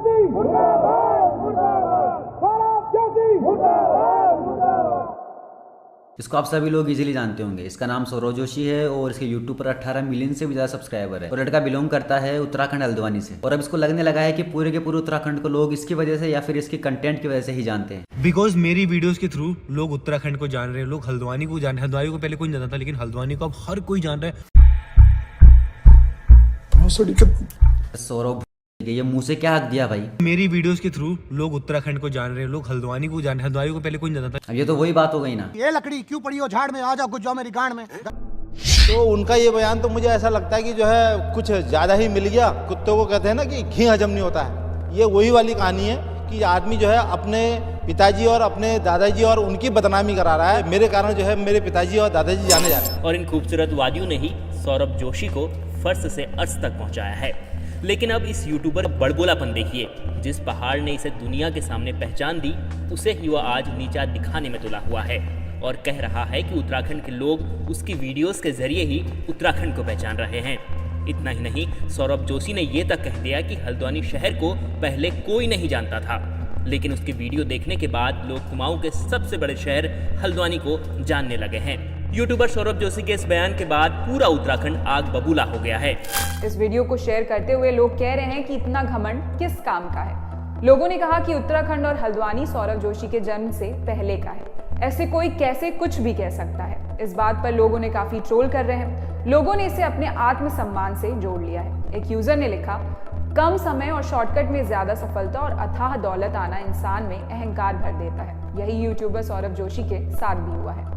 जोशी मुर्दाबाद मुर्दाबाद, सौरभ जोशी मुर्दाबाद मुर्दाबाद। इसको आप सभी लोग इजीली जानते होंगे। इसका नाम सौरभ जोशी है और इसके यूट्यूब पर 18 मिलियन से भी ज्यादा सब्सक्राइबर है और लड़का बिलोंग करता है उत्तराखंड हल्द्वानी से। और अब इसको लगने लगा है कि पूरे के पूरे उत्तराखंड को लोग इसकी वजह से या फिर इसके कंटेंट की वजह से ही जानते हैं। बिकॉज मेरी वीडियोस के थ्रू लोग उत्तराखंड को जान रहे हैं, लोग हल्द्वानी को जान रहे हैं। हल्द्वानी को पहले कोई नहीं जानता था, लेकिन हल्द्वानी को अब हर कोई जान रहा है। सौरभ ये मुंह से क्या हक दिया भाई। मेरी वीडियोस के थ्रू लोग उत्तराखंड को जान रहे हैं, लोग हल्द्वानी को जान रहे हैं। हल्द्वानी को पहले कोई नहीं जानता था। अब ये तो वही बात हो गई ना। ये लकड़ी क्यों पड़ी हो झाड़ में, आ जाओ घुस जाओ मेरी गांड में। तो उनका ये बयान तो मुझे ऐसा लगता है कि जो है कुछ ज़्यादा ही मिल गया। कुत्तों को कहते हैं ना कि घी हजम नहीं होता है। ये वही वाली कहानी है कि आदमी जो है अपने पिताजी और अपने दादाजी और उनकी बदनामी करा रहा है। मेरे कारण जो है मेरे पिताजी और दादाजी जाने जा रहे हैं। और इन खूबसूरत वादियों ने ही सौरभ जोशी को फर्श से अर्श तक पहुंचाया है। लेकिन अब इस यूट्यूबर का बड़बोलापन देखिए। जिस पहाड़ ने इसे दुनिया के सामने पहचान दी, उसे ही वह आज नीचा दिखाने में तुला हुआ है और कह रहा है कि उत्तराखंड के लोग उसकी वीडियोस के जरिए ही उत्तराखंड को पहचान रहे हैं। इतना ही नहीं, सौरभ जोशी ने ये तक कह दिया कि हल्द्वानी शहर को पहले कोई नहीं जानता था, लेकिन उसकी वीडियो देखने के बाद लोग कुमाऊं के सबसे बड़े शहर हल्द्वानी को जानने लगे हैं। यूट्यूबर सौरभ जोशी के इस बयान के बाद पूरा उत्तराखंड आग बबूला हो गया है। इस वीडियो को शेयर करते हुए लोग कह रहे हैं कि इतना घमंड किस काम का है। लोगों ने कहा कि उत्तराखंड और हल्द्वानी सौरभ जोशी के जन्म से पहले का है। ऐसे कोई कैसे कुछ भी कह सकता है। इस बात पर लोगों ने काफी ट्रोल कर रहे हैं। लोगों ने इसे अपने आत्मसम्मान से जोड़ लिया है। एक यूजर ने लिखा, कम समय और शॉर्टकट में ज्यादा सफलता और अथाह दौलत आना इंसान में अहंकार भर देता है। यही यूट्यूबर सौरभ जोशी के साथ भी हुआ है।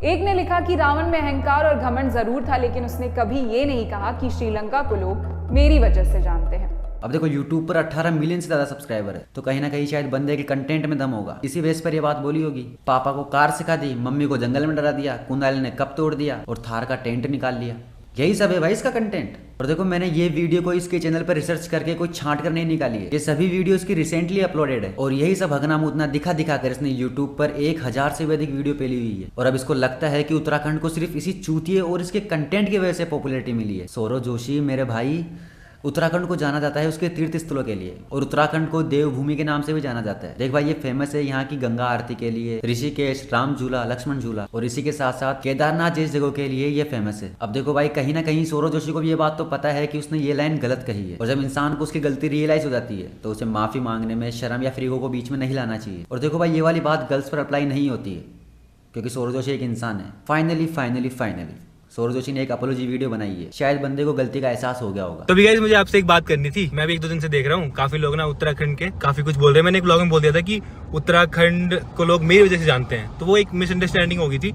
एक ने लिखा कि रावण में अहंकार और घमंड जरूर था, लेकिन उसने कभी ये नहीं कहा कि श्रीलंका को लोग मेरी वजह से जानते हैं। अब देखो यूट्यूब पर 18 मिलियन से ज्यादा सब्सक्राइबर है, तो कहीं ना कहीं शायद बंदे के कंटेंट में दम होगा। इसी बेस पर ये बात बोली होगी। पापा को कार सिखा दी, मम्मी को जंगल में डरा दिया, कुंदाली ने कप तोड़ दिया और थार का टेंट निकाल लिया। यही सब है भाई इसका कंटेंट। और देखो मैंने ये वीडियो को इसके चैनल पर रिसर्च करके कोई छांट कर नहीं निकाली है। ये सभी वीडियो इसकी रिसेंटली अपलोडेड है और यही सब हगना मुतना दिखा दिखा कर इसने यूट्यूब पर 1000 से भी अधिक वीडियो पेली हुई है। और अब इसको लगता है कि उत्तराखंड को सिर्फ इसी चूतिए और इसके कंटेंट की वजह से पॉपुलैरिटी मिली है। सौरभ जोशी मेरे भाई, उत्तराखंड को जाना जाता है उसके तीर्थ स्थलों के लिए और उत्तराखंड को देवभूमि के नाम से भी जाना जाता है। देख भाई ये फेमस है यहाँ की गंगा आरती के लिए, ऋषिकेश, राम झूला, लक्ष्मण झूला और इसी के साथ साथ केदारनाथ जैसी जगहों के लिए ये फेमस है। अब देखो भाई कहीं ना कहीं सौरभ जोशी को भी ये बात तो पता है कि उसने ये लाइन गलत कही है और जब इंसान को उसकी गलती रियलाइज हो जाती है तो उसे माफी मांगने में शर्म या फ्रीगो को बीच में नहीं लाना चाहिए। और देखो भाई ये वाली बात गर्ल्स पर अप्लाई नहीं होती है क्योंकि सौरभ जोशी एक इंसान है। फाइनली सौरभ जोशी ने एक अपोलॉजी वीडियो बनाई है। शायद बंदे को गलती का एहसास हो गया होगा। तो भी गाइस मुझे आपसे एक बात करनी थी। मैं भी 1-2 दिन से देख रहा हूँ काफी लोग ना उत्तराखंड के काफी कुछ बोल रहे हैं। मैंने एक ब्लॉग में बोल दिया था कि उत्तराखंड को लोग मेरी वजह से जानते हैं, तो वो एक मिसअंडरस्टैंडिंग हो गई थी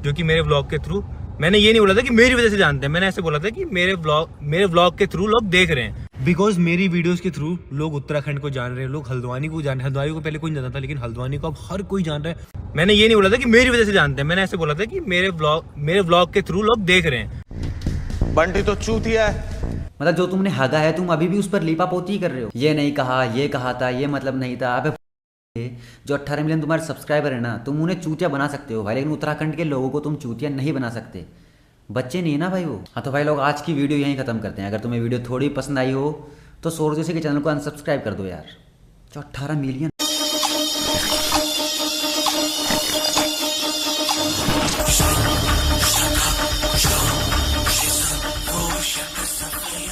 जो कि मेरे ब्लॉग के थ्रू मैंने ये नहीं बोला था कि मेरी वजह से जानते हैं। मैंने ऐसे बोला था कि मेरे ब्लॉग के थ्रू लोग देख रहे हैं। बिकॉज मेरी वीडियोस के थ्रू लोग उत्तराखंड को जान रहे हैं, लोग हल्द्वानी को जान रहे हैं। हल्द्वानी को पहले कोई नहीं जानता था, लेकिन हल्द्वानी को अब हर कोई जान रहा है। मैंने ये नहीं बोला था कि मेरी वजह से जानते हैं। मैंने ऐसे बोला था कि मेरे ब्लॉग के थ्रू लोग देख रहे हैं। बंटी तो चूतिया है। मतलब जो तुमने हगा है तुम अभी भी उस पर लीपा पोती कर रहे हो। ये नहीं कहा, ये कहा था, ये मतलब नहीं था। अबे जो 18 मिलियन तुम्हारे सब्सक्राइबर है ना, तुम उन्हें चूतिया बना सकते हो भाई, लेकिन उत्तराखंड के लोगों को तुम चूतिया नहीं बना सकते। बच्चे नहीं है ना भाई वो। हाँ तो भाई लोग आज की वीडियो यहीं खत्म करते हैं। अगर तुम्हें वीडियो थोड़ी पसंद आई हो तो सौरभ जोशी के चैनल को अनसब्सक्राइब कर दो यार। जो 18 मिलियन